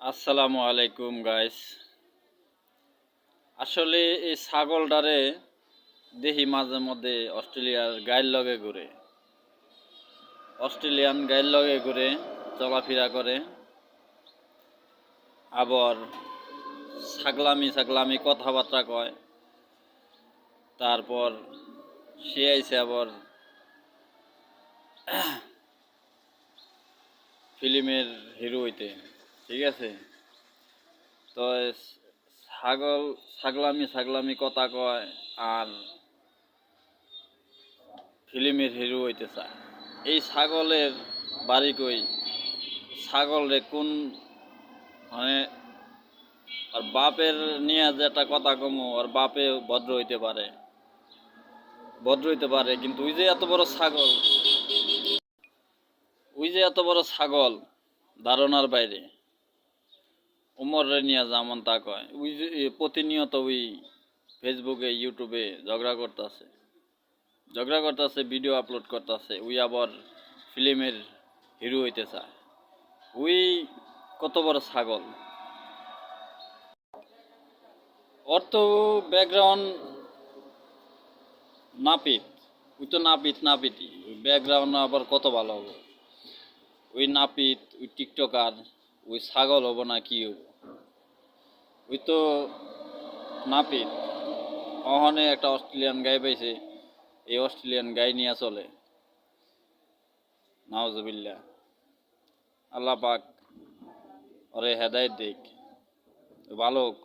আসসালামু আলাইকুম গাইস। আসলে এই ছাগলটারে দেখি মাঝে মধ্যে অস্ট্রেলিয়ার গাইর লগে ঘুরে, অস্ট্রেলিয়ান গাইর লগে ঘুরে চলাফেরা করে, আবার ছাগলামি ছাগলামি কথাবার্তা কয়। তারপর সে আইছে আবার ফিল্মের হিরো হইতে, ঠিক আছে। তো ছাগলামি ছাগলামি কথা কয় আর ফিল্মের হিরো হইতে চায়। এই ছাগলের বাড়ি কই, ছাগল রে কোন মানে আর বাপের নিয়ে যে একটা কথা কমু, আর বাপে ভদ্র হইতে পারে কিন্তু ওই যে এত বড় ছাগল, ধারণার বাইরে। উমরে নিয়ে যেমন তা কয়, ওই যে প্রতিনিয়ত ওই ফেসবুকে ইউটিউবে ঝগড়া করতেছে, ভিডিও আপলোড করতেছে। ওই আবার ফিল্মের হিরো হইতে চায়। ওই কত বড় ছাগল! ওর তো ব্যাকগ্রাউন্ড নাপিত। ওই তো নাপিতই ব্যাকগ্রাউন্ড আবার কত ভালো হবে। ওই নাপিত, ওই টিকটকার, ওই ছাগল হবো না কি হবো? ওই তো নাপিত। ওখানে একটা অস্ট্রেলিয়ান গাই পাইছে, এই অস্ট্রেলিয়ান গাই নিয়ে চলে। নাউজুবিল্লাহ। আল্লাহ পাক ওরে হেদায়েত দিক, ভালো হোক।